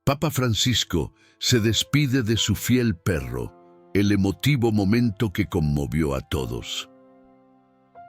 Papa Francisco se despide de su fiel perro, el emotivo momento que conmovió a todos.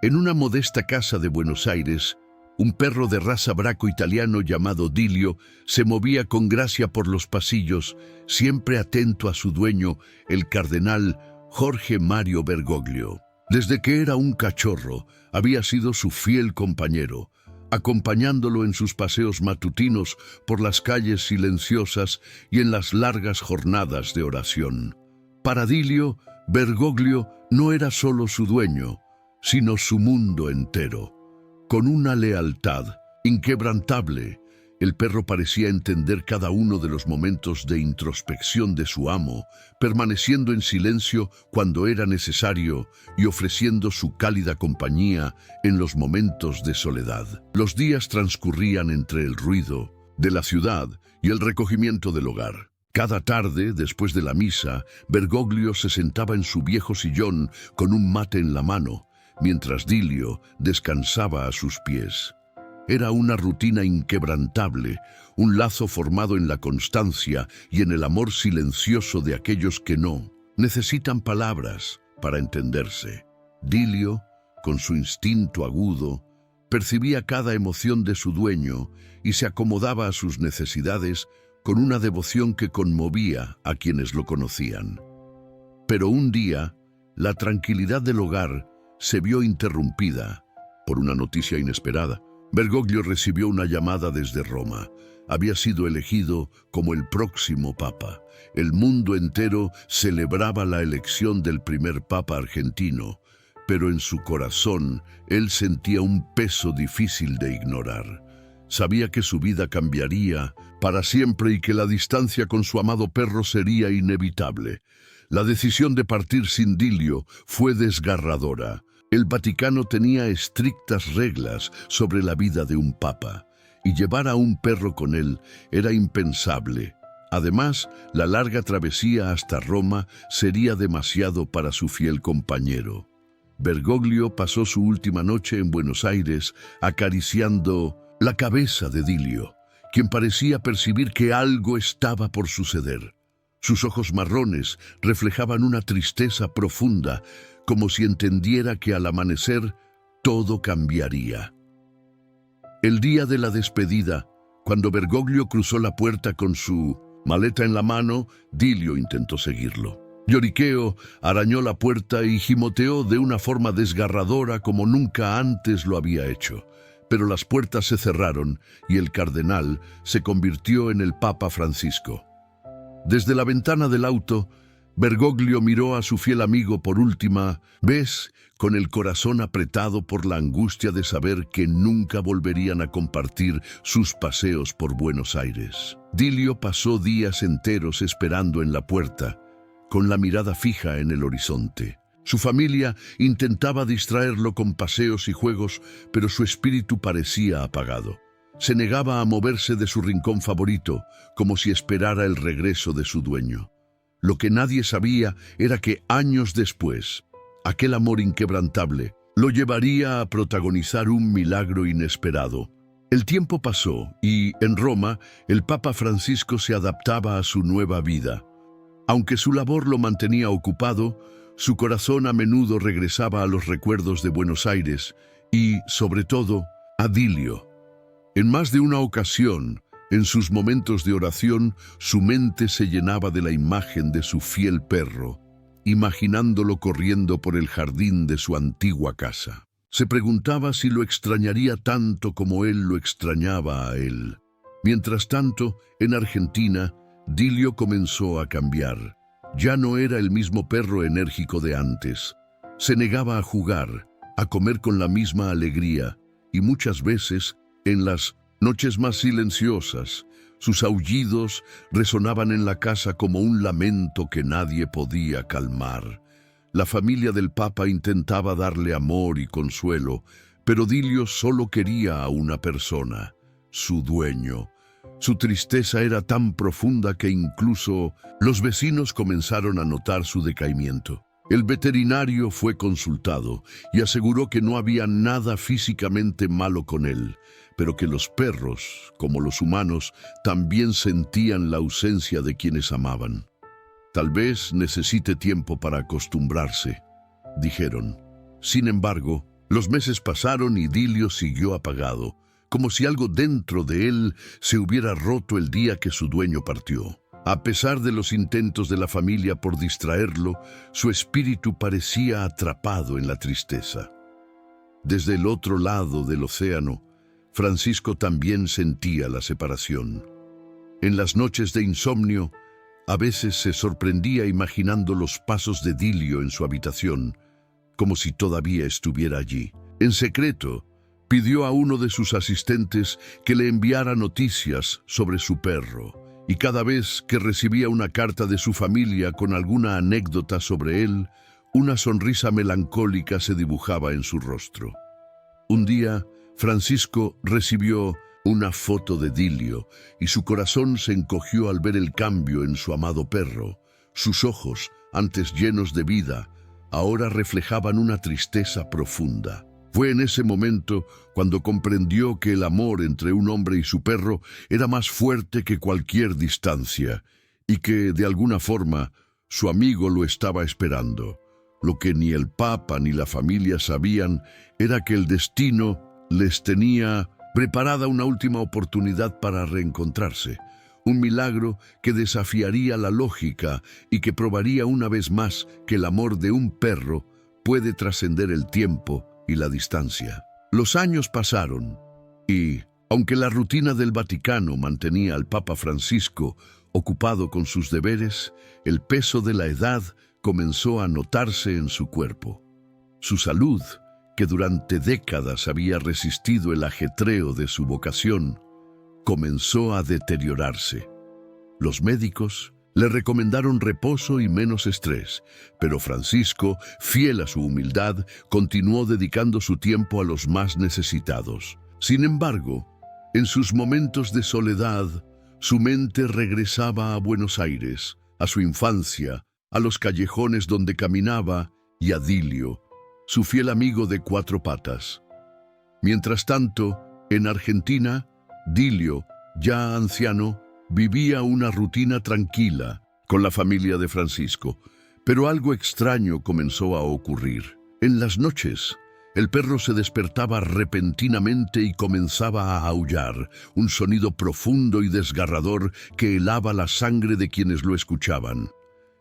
En una modesta casa de Buenos Aires, un perro de raza braco italiano llamado Dilio se movía con gracia por los pasillos, siempre atento a su dueño, el cardenal Jorge Mario Bergoglio. Desde que era un cachorro, había sido su fiel compañero, acompañándolo en sus paseos matutinos por las calles silenciosas y en las largas jornadas de oración. Para Dilio, Bergoglio no era solo su dueño, sino su mundo entero. Con una lealtad inquebrantable, el perro parecía entender cada uno de los momentos de introspección de su amo, permaneciendo en silencio cuando era necesario y ofreciendo su cálida compañía en los momentos de soledad. Los días transcurrían entre el ruido de la ciudad y el recogimiento del hogar. Cada tarde, después de la misa, Bergoglio se sentaba en su viejo sillón con un mate en la mano, mientras Dilio descansaba a sus pies. Era una rutina inquebrantable, un lazo formado en la constancia y en el amor silencioso de aquellos que no necesitan palabras para entenderse. Dilio, con su instinto agudo, percibía cada emoción de su dueño y se acomodaba a sus necesidades con una devoción que conmovía a quienes lo conocían. Pero un día, la tranquilidad del hogar se vio interrumpida por una noticia inesperada. Bergoglio recibió una llamada desde Roma. Había sido elegido como el próximo papa. El mundo entero celebraba la elección del primer papa argentino, pero en su corazón él sentía un peso difícil de ignorar. Sabía que su vida cambiaría para siempre y que la distancia con su amado perro sería inevitable. La decisión de partir sin Dilio fue desgarradora. El Vaticano tenía estrictas reglas sobre la vida de un papa, y llevar a un perro con él era impensable. Además, la larga travesía hasta Roma sería demasiado para su fiel compañero. Bergoglio pasó su última noche en Buenos Aires acariciando la cabeza de Dilio, quien parecía percibir que algo estaba por suceder. Sus ojos marrones reflejaban una tristeza profunda, como si entendiera que al amanecer todo cambiaría. El día de la despedida, cuando Bergoglio cruzó la puerta con su maleta en la mano, Dilio intentó seguirlo. Lloriqueó, arañó la puerta y gimoteó de una forma desgarradora como nunca antes lo había hecho. Pero las puertas se cerraron y el cardenal se convirtió en el Papa Francisco. Desde la ventana del auto, Bergoglio miró a su fiel amigo por última vez, con el corazón apretado por la angustia de saber que nunca volverían a compartir sus paseos por Buenos Aires. Dilio pasó días enteros esperando en la puerta, con la mirada fija en el horizonte. Su familia intentaba distraerlo con paseos y juegos, pero su espíritu parecía apagado. Se negaba a moverse de su rincón favorito, como si esperara el regreso de su dueño. Lo que nadie sabía era que años después, aquel amor inquebrantable lo llevaría a protagonizar un milagro inesperado. El tiempo pasó y, en Roma, el Papa Francisco se adaptaba a su nueva vida. Aunque su labor lo mantenía ocupado, su corazón a menudo regresaba a los recuerdos de Buenos Aires y, sobre todo, a Dilio. En más de una ocasión, en sus momentos de oración, su mente se llenaba de la imagen de su fiel perro, imaginándolo corriendo por el jardín de su antigua casa. Se preguntaba si lo extrañaría tanto como él lo extrañaba a él. Mientras tanto, en Argentina, Dilio comenzó a cambiar. Ya no era el mismo perro enérgico de antes. Se negaba a jugar, a comer con la misma alegría, y muchas veces, en las noches más silenciosas, sus aullidos resonaban en la casa como un lamento que nadie podía calmar. La familia del Papa intentaba darle amor y consuelo, pero Dilio solo quería a una persona, su dueño. Su tristeza era tan profunda que incluso los vecinos comenzaron a notar su decaimiento. El veterinario fue consultado y aseguró que no había nada físicamente malo con él, pero que los perros, como los humanos, también sentían la ausencia de quienes amaban. Tal vez necesite tiempo para acostumbrarse, dijeron. Sin embargo, los meses pasaron y Dilio siguió apagado, como si algo dentro de él se hubiera roto el día que su dueño partió. A pesar de los intentos de la familia por distraerlo, su espíritu parecía atrapado en la tristeza. Desde el otro lado del océano, Francisco también sentía la separación. En las noches de insomnio, a veces se sorprendía imaginando los pasos de Dilio en su habitación, como si todavía estuviera allí. En secreto, pidió a uno de sus asistentes que le enviara noticias sobre su perro, y cada vez que recibía una carta de su familia con alguna anécdota sobre él, una sonrisa melancólica se dibujaba en su rostro. Un día, Francisco recibió una foto de Dilio y su corazón se encogió al ver el cambio en su amado perro. Sus ojos, antes llenos de vida, ahora reflejaban una tristeza profunda. Fue en ese momento cuando comprendió que el amor entre un hombre y su perro era más fuerte que cualquier distancia y que, de alguna forma, su amigo lo estaba esperando. Lo que ni el Papa ni la familia sabían era que el destino les tenía preparada una última oportunidad para reencontrarse, un milagro que desafiaría la lógica y que probaría una vez más que el amor de un perro puede trascender el tiempo y la distancia. Los años pasaron y, aunque la rutina del Vaticano mantenía al Papa Francisco ocupado con sus deberes, el peso de la edad comenzó a notarse en su cuerpo. Su salud, que durante décadas había resistido el ajetreo de su vocación, comenzó a deteriorarse. Los médicos le recomendaron reposo y menos estrés, pero Francisco, fiel a su humildad, continuó dedicando su tiempo a los más necesitados. Sin embargo, en sus momentos de soledad, su mente regresaba a Buenos Aires, a su infancia, a los callejones donde caminaba y a Dilio, su fiel amigo de cuatro patas. Mientras tanto, en Argentina, Dilio, ya anciano, vivía una rutina tranquila con la familia de Francisco, pero algo extraño comenzó a ocurrir. En las noches, el perro se despertaba repentinamente y comenzaba a aullar, un sonido profundo y desgarrador que helaba la sangre de quienes lo escuchaban.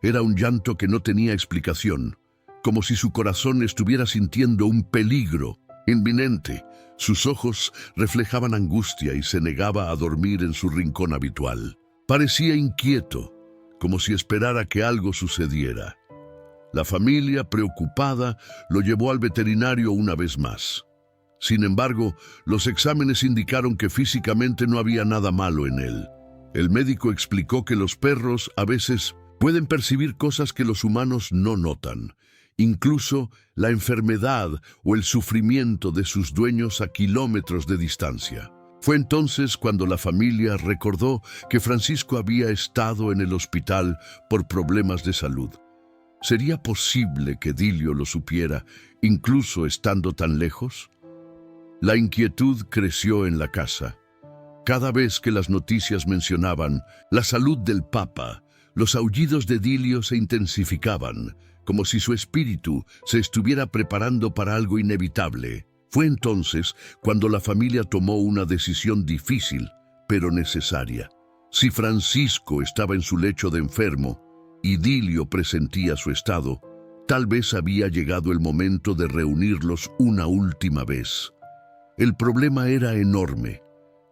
Era un llanto que no tenía explicación, como si su corazón estuviera sintiendo un peligro inminente. Sus ojos reflejaban angustia y se negaba a dormir en su rincón habitual. Parecía inquieto, como si esperara que algo sucediera. La familia, preocupada, lo llevó al veterinario una vez más. Sin embargo, los exámenes indicaron que físicamente no había nada malo en él. El médico explicó que los perros a veces pueden percibir cosas que los humanos no notan, incluso la enfermedad o el sufrimiento de sus dueños a kilómetros de distancia. Fue entonces cuando la familia recordó que Francisco había estado en el hospital por problemas de salud. ¿Sería posible que Dilio lo supiera, incluso estando tan lejos? La inquietud creció en la casa. Cada vez que las noticias mencionaban la salud del Papa, los aullidos de Dilio se intensificaban, como si su espíritu se estuviera preparando para algo inevitable. Fue entonces cuando la familia tomó una decisión difícil, pero necesaria. Si Francisco estaba en su lecho de enfermo y Dilio presentía su estado, tal vez había llegado el momento de reunirlos una última vez. El problema era enorme.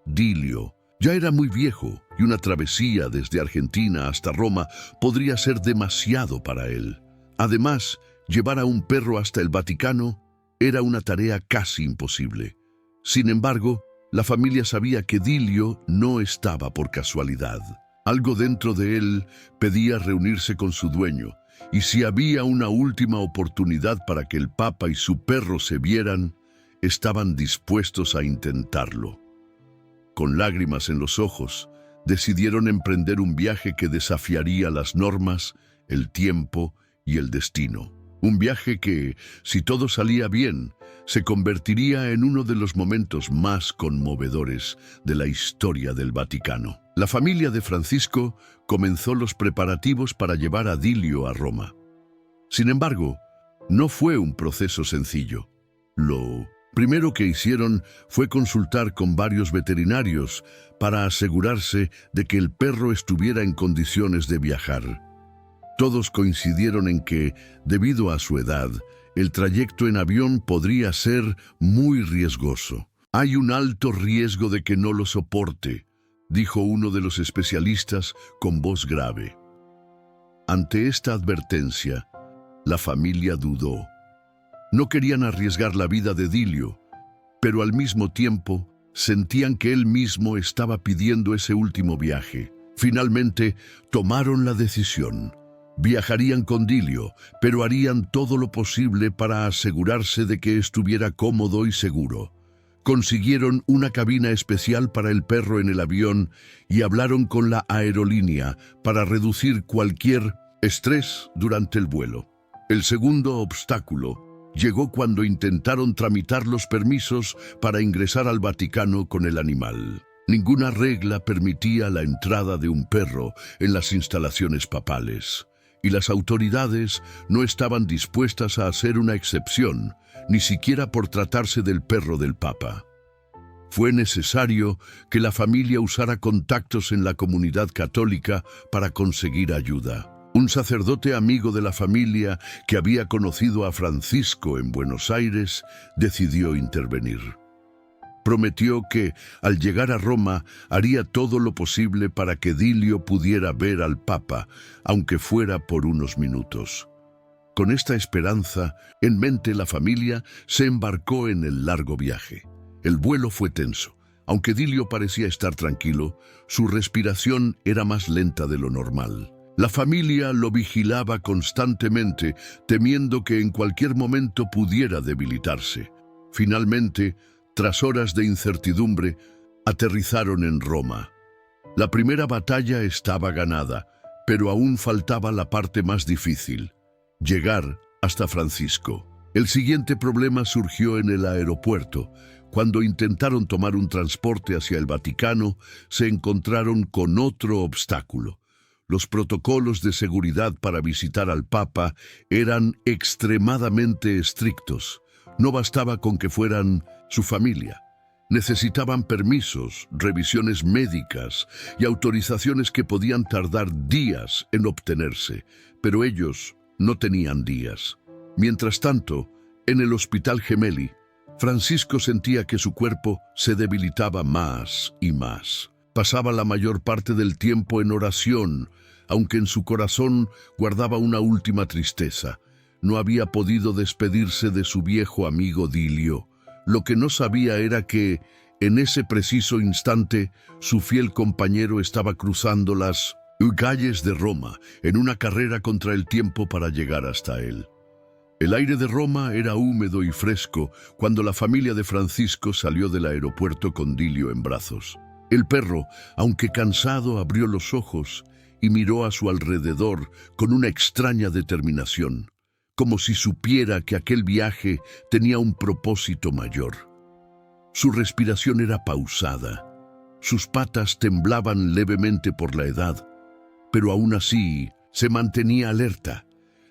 Dilio ya era muy viejo y una travesía desde Argentina hasta Roma podría ser demasiado para él. Además, llevar a un perro hasta el Vaticano era una tarea casi imposible. Sin embargo, la familia sabía que Dilio no estaba por casualidad. Algo dentro de él pedía reunirse con su dueño, y si había una última oportunidad para que el Papa y su perro se vieran, estaban dispuestos a intentarlo. Con lágrimas en los ojos, decidieron emprender un viaje que desafiaría las normas, el tiempo y el destino. Un viaje que, si todo salía bien, se convertiría en uno de los momentos más conmovedores de la historia del Vaticano. La familia de Francisco comenzó los preparativos para llevar a Dilio a Roma. Sin embargo, no fue un proceso sencillo. Lo primero que hicieron fue consultar con varios veterinarios para asegurarse de que el perro estuviera en condiciones de viajar. Todos coincidieron en que, debido a su edad, el trayecto en avión podría ser muy riesgoso. «Hay un alto riesgo de que no lo soporte», dijo uno de los especialistas con voz grave. Ante esta advertencia, la familia dudó. No querían arriesgar la vida de Dilio, pero al mismo tiempo sentían que él mismo estaba pidiendo ese último viaje. Finalmente, tomaron la decisión. Viajarían con Dilio, pero harían todo lo posible para asegurarse de que estuviera cómodo y seguro. Consiguieron una cabina especial para el perro en el avión y hablaron con la aerolínea para reducir cualquier estrés durante el vuelo. El segundo obstáculo llegó cuando intentaron tramitar los permisos para ingresar al Vaticano con el animal. Ninguna regla permitía la entrada de un perro en las instalaciones papales, y las autoridades no estaban dispuestas a hacer una excepción, ni siquiera por tratarse del perro del Papa. Fue necesario que la familia usara contactos en la comunidad católica para conseguir ayuda. Un sacerdote amigo de la familia que había conocido a Francisco en Buenos Aires decidió intervenir. Prometió que, al llegar a Roma, haría todo lo posible para que Dilio pudiera ver al Papa, aunque fuera por unos minutos. Con esta esperanza en mente, la familia se embarcó en el largo viaje. El vuelo fue tenso. Aunque Dilio parecía estar tranquilo, su respiración era más lenta de lo normal. La familia lo vigilaba constantemente, temiendo que en cualquier momento pudiera debilitarse. Finalmente, tras horas de incertidumbre, aterrizaron en Roma. La primera batalla estaba ganada, pero aún faltaba la parte más difícil: llegar hasta Francisco. El siguiente problema surgió en el aeropuerto. Cuando intentaron tomar un transporte hacia el Vaticano, se encontraron con otro obstáculo. Los protocolos de seguridad para visitar al Papa eran extremadamente estrictos. No bastaba con que fueran su familia. Necesitaban permisos, revisiones médicas y autorizaciones que podían tardar días en obtenerse, pero ellos no tenían días. Mientras tanto, en el Hospital Gemelli, Francisco sentía que su cuerpo se debilitaba más y más. Pasaba la mayor parte del tiempo en oración, aunque en su corazón guardaba una última tristeza. No había podido despedirse de su viejo amigo Dilio. Lo que no sabía era que, en ese preciso instante, su fiel compañero estaba cruzando las calles de Roma en una carrera contra el tiempo para llegar hasta él. El aire de Roma era húmedo y fresco cuando la familia de Francisco salió del aeropuerto con Dilio en brazos. El perro, aunque cansado, abrió los ojos y miró a su alrededor con una extraña determinación, como si supiera que aquel viaje tenía un propósito mayor. Su respiración era pausada, sus patas temblaban levemente por la edad, pero aún así se mantenía alerta.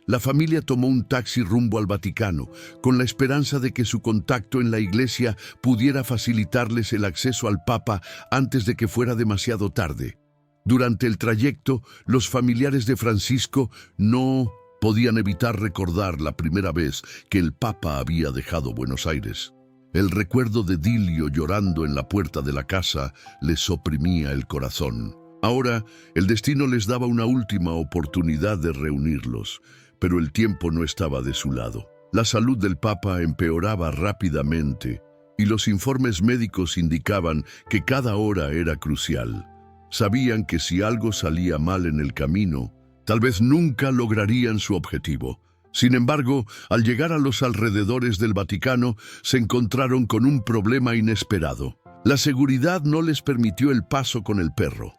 La familia tomó un taxi rumbo al Vaticano, con la esperanza de que su contacto en la iglesia pudiera facilitarles el acceso al Papa antes de que fuera demasiado tarde. Durante el trayecto, los familiares de Francisco no podían evitar recordar la primera vez que el Papa había dejado Buenos Aires. El recuerdo de Dilio llorando en la puerta de la casa les oprimía el corazón. Ahora, el destino les daba una última oportunidad de reunirlos, pero el tiempo no estaba de su lado. La salud del Papa empeoraba rápidamente y los informes médicos indicaban que cada hora era crucial. Sabían que si algo salía mal en el camino, tal vez nunca lograrían su objetivo. Sin embargo, al llegar a los alrededores del Vaticano, se encontraron con un problema inesperado. La seguridad no les permitió el paso con el perro.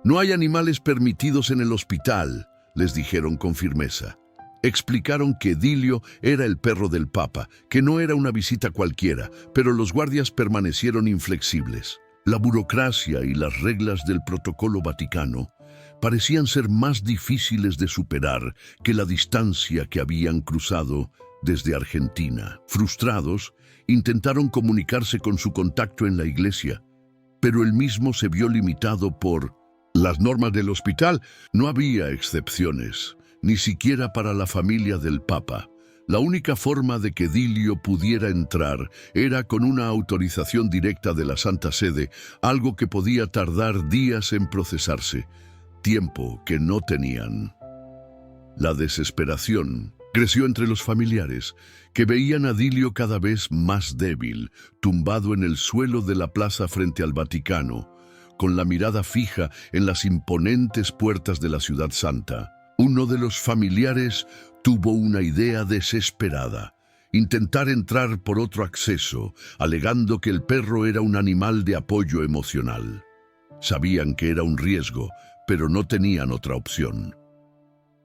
«No hay animales permitidos en el hospital», les dijeron con firmeza. Explicaron que Dilio era el perro del Papa, que no era una visita cualquiera, pero los guardias permanecieron inflexibles. La burocracia y las reglas del protocolo vaticano parecían ser más difíciles de superar que la distancia que habían cruzado desde Argentina. Frustrados, intentaron comunicarse con su contacto en la iglesia, pero el mismo se vio limitado por las normas del hospital. No había excepciones, ni siquiera para la familia del Papa. La única forma de que Dilio pudiera entrar era con una autorización directa de la Santa Sede, algo que podía tardar días en procesarse, tiempo que no tenían. La desesperación creció entre los familiares, que veían a Dilio cada vez más débil, tumbado en el suelo de la plaza frente al Vaticano, con la mirada fija en las imponentes puertas de la Ciudad Santa. Uno de los familiares tuvo una idea desesperada: intentar entrar por otro acceso, alegando que el perro era un animal de apoyo emocional. Sabían que era un riesgo, pero no tenían otra opción.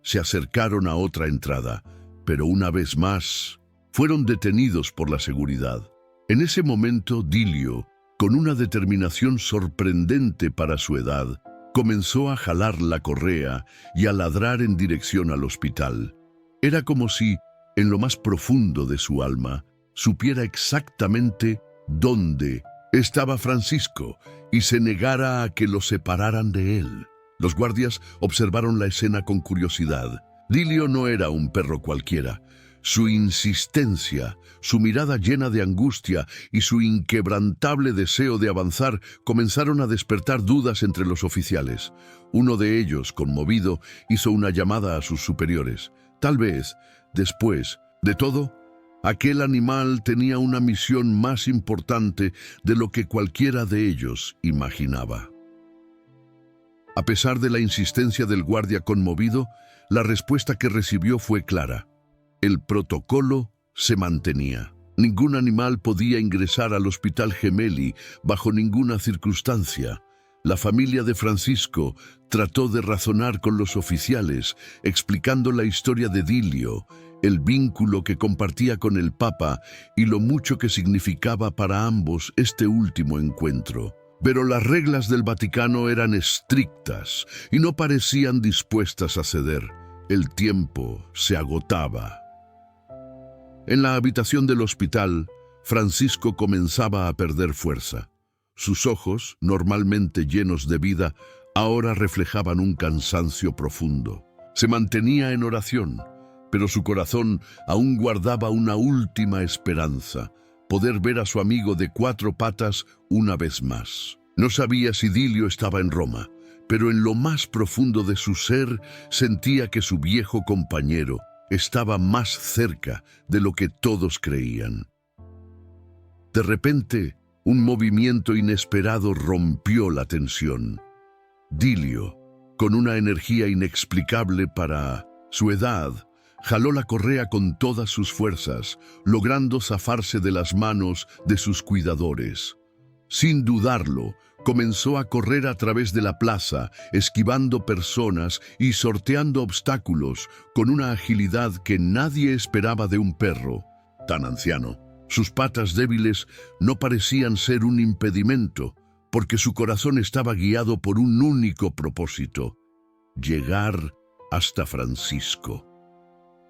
Se acercaron a otra entrada, pero una vez más fueron detenidos por la seguridad. En ese momento, Dilio, con una determinación sorprendente para su edad, comenzó a jalar la correa y a ladrar en dirección al hospital. Era como si, en lo más profundo de su alma, supiera exactamente dónde estaba Francisco y se negara a que lo separaran de él. Los guardias observaron la escena con curiosidad. Dilio no era un perro cualquiera. Su insistencia, su mirada llena de angustia y su inquebrantable deseo de avanzar comenzaron a despertar dudas entre los oficiales. Uno de ellos, conmovido, hizo una llamada a sus superiores. Tal vez, después de todo, aquel animal tenía una misión más importante de lo que cualquiera de ellos imaginaba. A pesar de la insistencia del guardia conmovido, la respuesta que recibió fue clara. El protocolo se mantenía. Ningún animal podía ingresar al Hospital Gemelli bajo ninguna circunstancia. La familia de Francisco trató de razonar con los oficiales, explicando la historia de Dilio, el vínculo que compartía con el Papa y lo mucho que significaba para ambos este último encuentro. Pero las reglas del Vaticano eran estrictas y no parecían dispuestas a ceder. El tiempo se agotaba. En la habitación del hospital, Francisco comenzaba a perder fuerza. Sus ojos, normalmente llenos de vida, ahora reflejaban un cansancio profundo. Se mantenía en oración, pero su corazón aún guardaba una última esperanza: poder ver a su amigo de cuatro patas una vez más. No sabía si Dilio estaba en Roma, pero en lo más profundo de su ser sentía que su viejo compañero estaba más cerca de lo que todos creían. De repente, un movimiento inesperado rompió la tensión. Dilio, con una energía inexplicable para su edad, jaló la correa con todas sus fuerzas, logrando zafarse de las manos de sus cuidadores. Sin dudarlo, comenzó a correr a través de la plaza, esquivando personas y sorteando obstáculos con una agilidad que nadie esperaba de un perro tan anciano. Sus patas débiles no parecían ser un impedimento, porque su corazón estaba guiado por un único propósito: llegar hasta Francisco.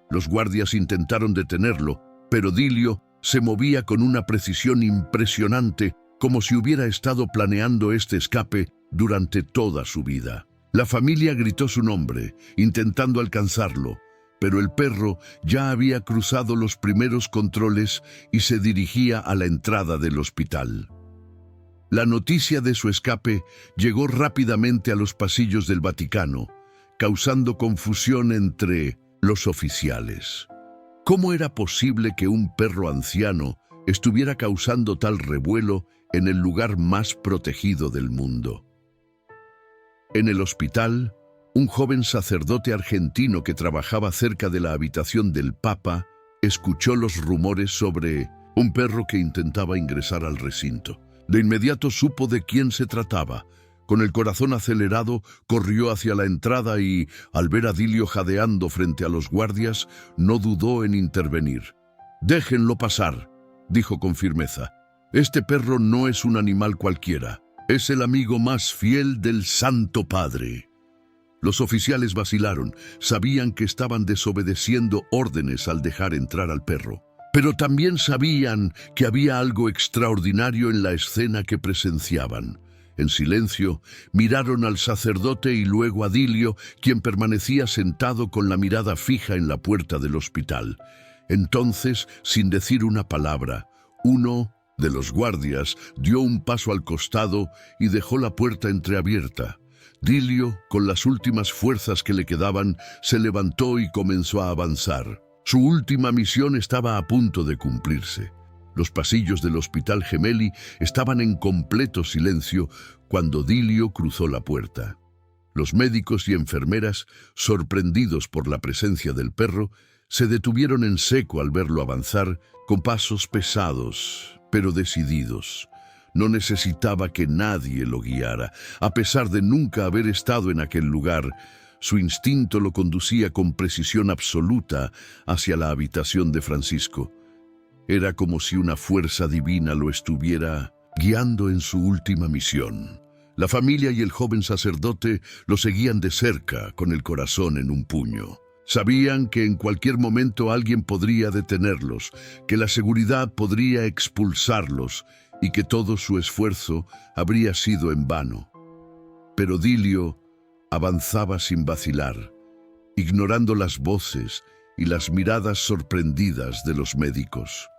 Los guardias intentaron detenerlo, pero Dilio se movía con una precisión impresionante, como si hubiera estado planeando este escape durante toda su vida. La familia gritó su nombre, intentando alcanzarlo, pero el perro ya había cruzado los primeros controles y se dirigía a la entrada del hospital. La noticia de su escape llegó rápidamente a los pasillos del Vaticano, causando confusión entre los oficiales. ¿Cómo era posible que un perro anciano estuviera causando tal revuelo en el lugar más protegido del mundo? En el hospital, un joven sacerdote argentino que trabajaba cerca de la habitación del Papa escuchó los rumores sobre un perro que intentaba ingresar al recinto. De inmediato supo de quién se trataba. Con el corazón acelerado, corrió hacia la entrada y, al ver a Dilio jadeando frente a los guardias, no dudó en intervenir. «Déjenlo pasar», dijo con firmeza. «Este perro no es un animal cualquiera. Es el amigo más fiel del Santo Padre». Los oficiales vacilaron, sabían que estaban desobedeciendo órdenes al dejar entrar al perro. Pero también sabían que había algo extraordinario en la escena que presenciaban. En silencio, miraron al sacerdote y luego a Dilio, quien permanecía sentado con la mirada fija en la puerta del hospital. Entonces, sin decir una palabra, uno de los guardias dio un paso al costado y dejó la puerta entreabierta. Dilio, con las últimas fuerzas que le quedaban, se levantó y comenzó a avanzar. Su última misión estaba a punto de cumplirse. Los pasillos del Hospital Gemelli estaban en completo silencio cuando Dilio cruzó la puerta. Los médicos y enfermeras, sorprendidos por la presencia del perro, se detuvieron en seco al verlo avanzar con pasos pesados, pero decididos. No necesitaba que nadie lo guiara. A pesar de nunca haber estado en aquel lugar, su instinto lo conducía con precisión absoluta hacia la habitación de Francisco. Era como si una fuerza divina lo estuviera guiando en su última misión. La familia y el joven sacerdote lo seguían de cerca, con el corazón en un puño. Sabían que en cualquier momento alguien podría detenerlos, que la seguridad podría expulsarlos y que todo su esfuerzo habría sido en vano. Pero Dilio avanzaba sin vacilar, ignorando las voces y las miradas sorprendidas de los médicos.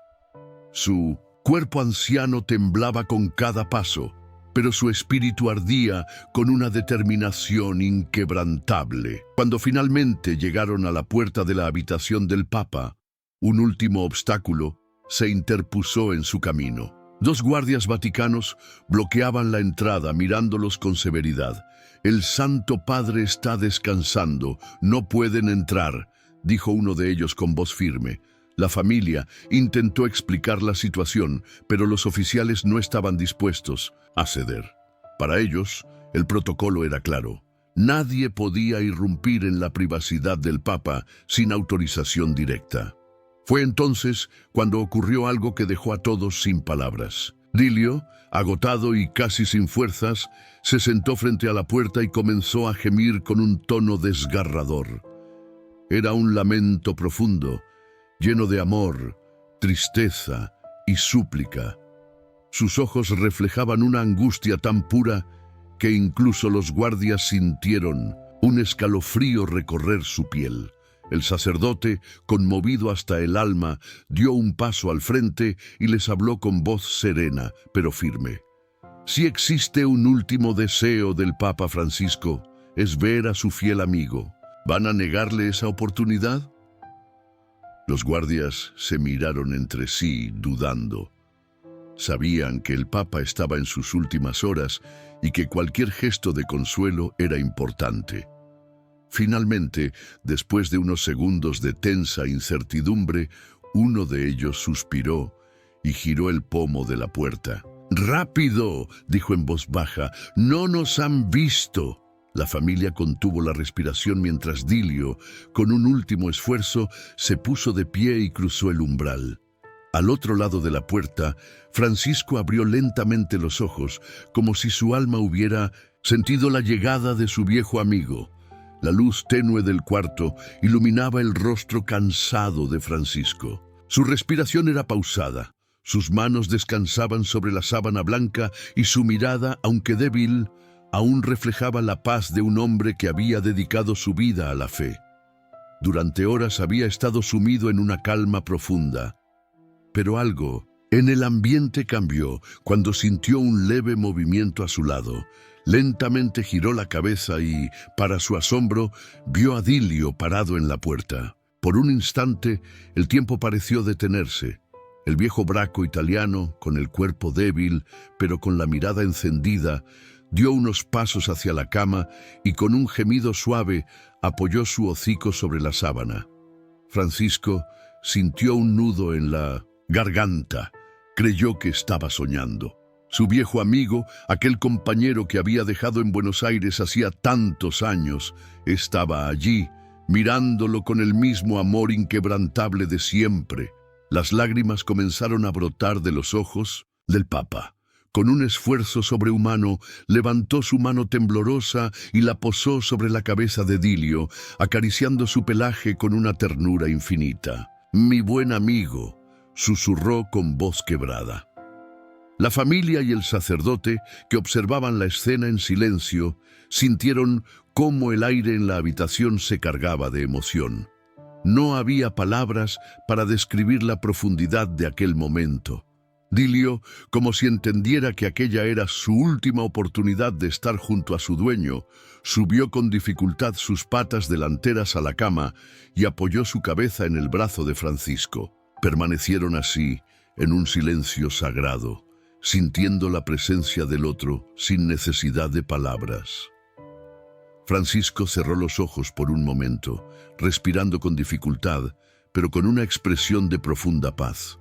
Su cuerpo anciano temblaba con cada paso, pero su espíritu ardía con una determinación inquebrantable. Cuando finalmente llegaron a la puerta de la habitación del Papa, un último obstáculo se interpuso en su camino. 2 guardias vaticanos bloqueaban la entrada mirándolos con severidad. «El Santo Padre está descansando, no pueden entrar», dijo uno de ellos con voz firme. La familia intentó explicar la situación, pero los oficiales no estaban dispuestos a ceder. Para ellos, el protocolo era claro. Nadie podía irrumpir en la privacidad del Papa sin autorización directa. Fue entonces cuando ocurrió algo que dejó a todos sin palabras. Dilio, agotado y casi sin fuerzas, se sentó frente a la puerta y comenzó a gemir con un tono desgarrador. Era un lamento profundo, lleno de amor, tristeza y súplica. Sus ojos reflejaban una angustia tan pura que incluso los guardias sintieron un escalofrío recorrer su piel. El sacerdote, conmovido hasta el alma, dio un paso al frente y les habló con voz serena, pero firme. Si existe un último deseo del Papa Francisco, es ver a su fiel amigo. ¿Van a negarle esa oportunidad? Los guardias se miraron entre sí, dudando. Sabían que el Papa estaba en sus últimas horas y que cualquier gesto de consuelo era importante. Finalmente, después de unos segundos de tensa incertidumbre, uno de ellos suspiró y giró el pomo de la puerta. «¡Rápido!», dijo en voz baja. «¡No nos han visto!». La familia contuvo la respiración mientras Dilio, con un último esfuerzo, se puso de pie y cruzó el umbral. Al otro lado de la puerta, Francisco abrió lentamente los ojos, como si su alma hubiera sentido la llegada de su viejo amigo. La luz tenue del cuarto iluminaba el rostro cansado de Francisco. Su respiración era pausada, sus manos descansaban sobre la sábana blanca y su mirada, aunque débil, aún reflejaba la paz de un hombre que había dedicado su vida a la fe. Durante horas había estado sumido en una calma profunda. Pero algo en el ambiente cambió cuando sintió un leve movimiento a su lado. Lentamente giró la cabeza y, para su asombro, vio a Dilio parado en la puerta. Por un instante, el tiempo pareció detenerse. El viejo braco italiano, con el cuerpo débil, pero con la mirada encendida, dio unos pasos hacia la cama y con un gemido suave apoyó su hocico sobre la sábana. Francisco sintió un nudo en la garganta. Creyó que estaba soñando. Su viejo amigo, aquel compañero que había dejado en Buenos Aires hacía tantos años, estaba allí, mirándolo con el mismo amor inquebrantable de siempre. Las lágrimas comenzaron a brotar de los ojos del Papa. Con un esfuerzo sobrehumano, levantó su mano temblorosa y la posó sobre la cabeza de Dilio, acariciando su pelaje con una ternura infinita. «Mi buen amigo», susurró con voz quebrada. La familia y el sacerdote, que observaban la escena en silencio, sintieron cómo el aire en la habitación se cargaba de emoción. No había palabras para describir la profundidad de aquel momento. Dilio, como si entendiera que aquella era su última oportunidad de estar junto a su dueño, subió con dificultad sus patas delanteras a la cama y apoyó su cabeza en el brazo de Francisco. Permanecieron así, en un silencio sagrado, sintiendo la presencia del otro sin necesidad de palabras. Francisco cerró los ojos por un momento, respirando con dificultad, pero con una expresión de profunda paz.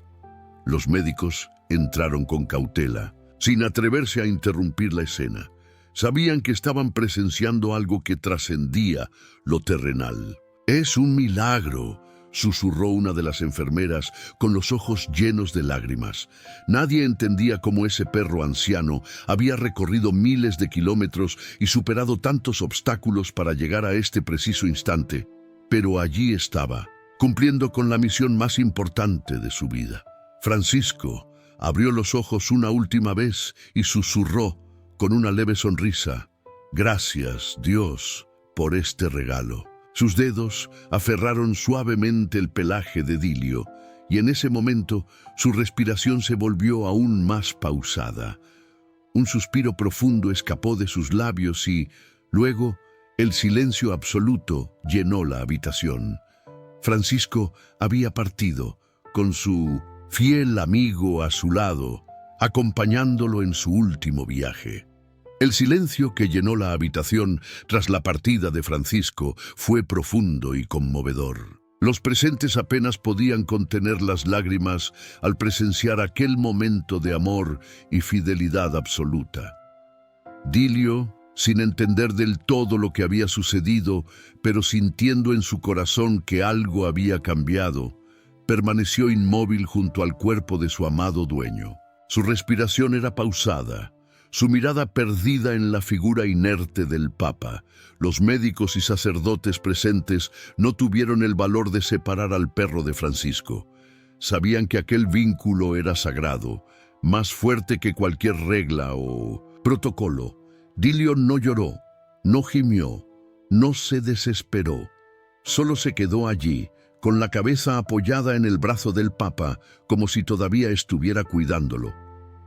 Los médicos entraron con cautela, sin atreverse a interrumpir la escena. Sabían que estaban presenciando algo que trascendía lo terrenal. «Es un milagro», susurró una de las enfermeras con los ojos llenos de lágrimas. Nadie entendía cómo ese perro anciano había recorrido miles de kilómetros y superado tantos obstáculos para llegar a este preciso instante. Pero allí estaba, cumpliendo con la misión más importante de su vida. Francisco abrió los ojos una última vez y susurró con una leve sonrisa: «Gracias, Dios, por este regalo». Sus dedos aferraron suavemente el pelaje de Dilio, y en ese momento su respiración se volvió aún más pausada. Un suspiro profundo escapó de sus labios y, luego, el silencio absoluto llenó la habitación. Francisco había partido, con su fiel amigo a su lado, acompañándolo en su último viaje. El silencio que llenó la habitación tras la partida de Francisco fue profundo y conmovedor. Los presentes apenas podían contener las lágrimas al presenciar aquel momento de amor y fidelidad absoluta. Dilio, sin entender del todo lo que había sucedido, pero sintiendo en su corazón que algo había cambiado, permaneció inmóvil junto al cuerpo de su amado dueño. Su respiración era pausada, su mirada perdida en la figura inerte del Papa. Los médicos y sacerdotes presentes no tuvieron el valor de separar al perro de Francisco. Sabían que aquel vínculo era sagrado, más fuerte que cualquier regla o protocolo. Dilio no lloró, no gimió, no se desesperó. Solo se quedó allí, con la cabeza apoyada en el brazo del Papa, como si todavía estuviera cuidándolo.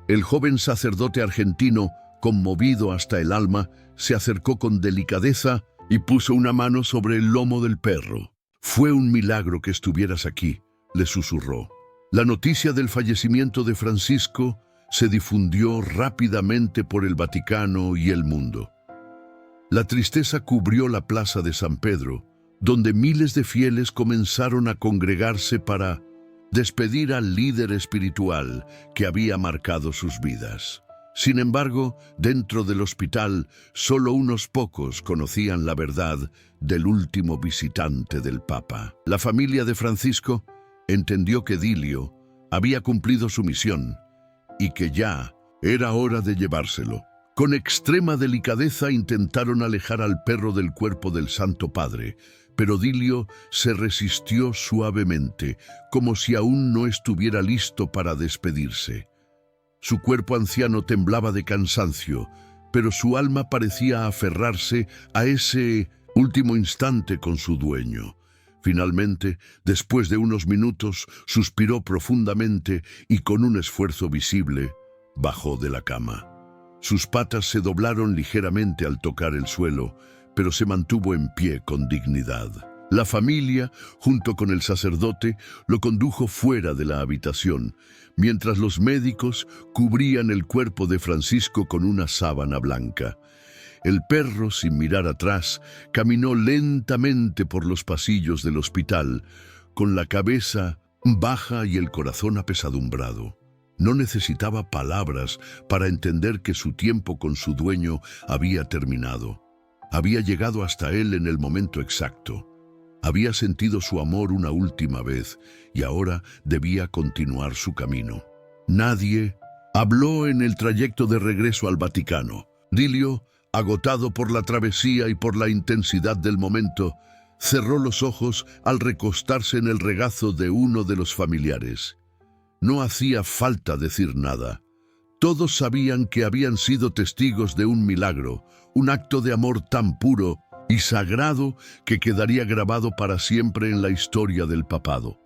El joven sacerdote argentino, conmovido hasta el alma, se acercó con delicadeza y puso una mano sobre el lomo del perro. «Fue un milagro que estuvieras aquí», le susurró. La noticia del fallecimiento de Francisco se difundió rápidamente por el Vaticano y el mundo. La tristeza cubrió la plaza de San Pedro, donde miles de fieles comenzaron a congregarse para despedir al líder espiritual que había marcado sus vidas. Sin embargo, dentro del hospital, solo unos pocos conocían la verdad del último visitante del Papa. La familia de Francisco entendió que Dilio había cumplido su misión y que ya era hora de llevárselo. Con extrema delicadeza intentaron alejar al perro del cuerpo del Santo Padre, pero Dilio se resistió suavemente, como si aún no estuviera listo para despedirse. Su cuerpo anciano temblaba de cansancio, pero su alma parecía aferrarse a ese último instante con su dueño. Finalmente, después de unos minutos, suspiró profundamente y con un esfuerzo visible, bajó de la cama. Sus patas se doblaron ligeramente al tocar el suelo, pero se mantuvo en pie con dignidad. La familia, junto con el sacerdote, lo condujo fuera de la habitación, mientras los médicos cubrían el cuerpo de Francisco con una sábana blanca. El perro, sin mirar atrás, caminó lentamente por los pasillos del hospital, con la cabeza baja y el corazón apesadumbrado. No necesitaba palabras para entender que su tiempo con su dueño había terminado. Había llegado hasta él en el momento exacto. Había sentido su amor una última vez y ahora debía continuar su camino. Nadie habló en el trayecto de regreso al Vaticano. Dilio, agotado por la travesía y por la intensidad del momento, cerró los ojos al recostarse en el regazo de uno de los familiares. No hacía falta decir nada. Todos sabían que habían sido testigos de un milagro, un acto de amor tan puro y sagrado que quedaría grabado para siempre en la historia del papado.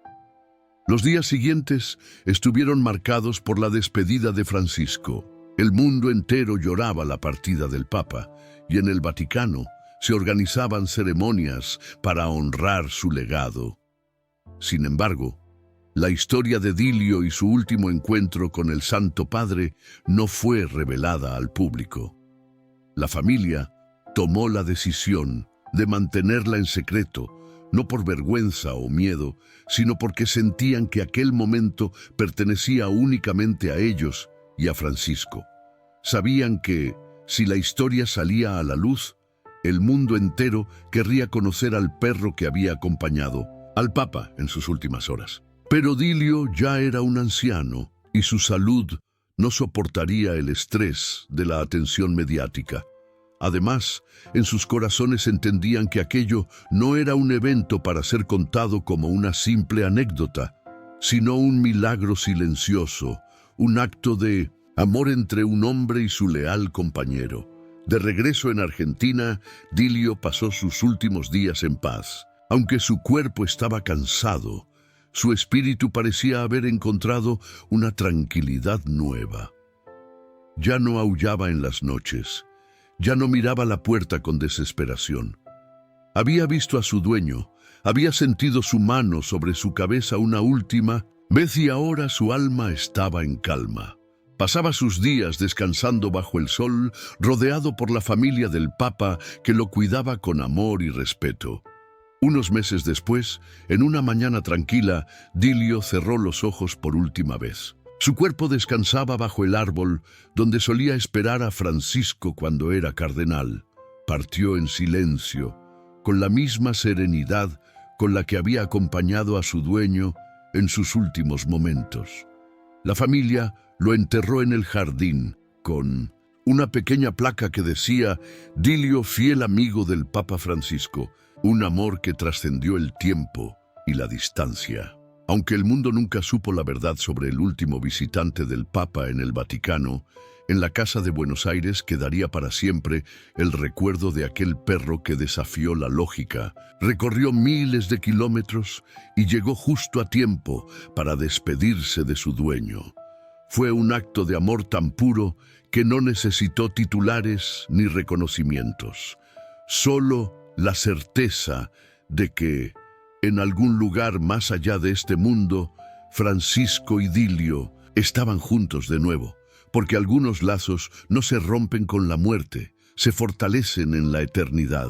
Los días siguientes estuvieron marcados por la despedida de Francisco. El mundo entero lloraba la partida del Papa y en el Vaticano se organizaban ceremonias para honrar su legado. Sin embargo, la historia de Dilio y su último encuentro con el Santo Padre no fue revelada al público. La familia tomó la decisión de mantenerla en secreto, no por vergüenza o miedo, sino porque sentían que aquel momento pertenecía únicamente a ellos y a Francisco. Sabían que, si la historia salía a la luz, el mundo entero querría conocer al perro que había acompañado al Papa en sus últimas horas. Pero Dilio ya era un anciano y su salud no soportaría el estrés de la atención mediática. Además, en sus corazones entendían que aquello no era un evento para ser contado como una simple anécdota, sino un milagro silencioso, un acto de amor entre un hombre y su leal compañero. De regreso en Argentina, Dilio pasó sus últimos días en paz. Aunque su cuerpo estaba cansado, su espíritu parecía haber encontrado una tranquilidad nueva. Ya no aullaba en las noches, ya no miraba la puerta con desesperación. Había visto a su dueño, había sentido su mano sobre su cabeza una última vez y ahora su alma estaba en calma. Pasaba sus días descansando bajo el sol, rodeado por la familia del Papa que lo cuidaba con amor y respeto. Unos meses después, en una mañana tranquila, Dilio cerró los ojos por última vez. Su cuerpo descansaba bajo el árbol donde solía esperar a Francisco cuando era cardenal. Partió en silencio, con la misma serenidad con la que había acompañado a su dueño en sus últimos momentos. La familia lo enterró en el jardín, con una pequeña placa que decía «Dilio, fiel amigo del Papa Francisco», un amor que trascendió el tiempo y la distancia. Aunque el mundo nunca supo la verdad sobre el último visitante del Papa en el Vaticano, en la Casa de Buenos Aires quedaría para siempre el recuerdo de aquel perro que desafió la lógica, recorrió miles de kilómetros y llegó justo a tiempo para despedirse de su dueño. Fue un acto de amor tan puro que no necesitó titulares ni reconocimientos. Solo la certeza de que, en algún lugar más allá de este mundo, Francisco y Dilio estaban juntos de nuevo, porque algunos lazos no se rompen con la muerte, se fortalecen en la eternidad.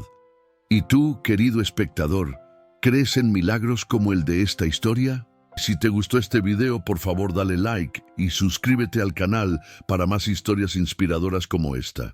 ¿Y tú, querido espectador, crees en milagros como el de esta historia? Si te gustó este video, por favor dale like y suscríbete al canal para más historias inspiradoras como esta.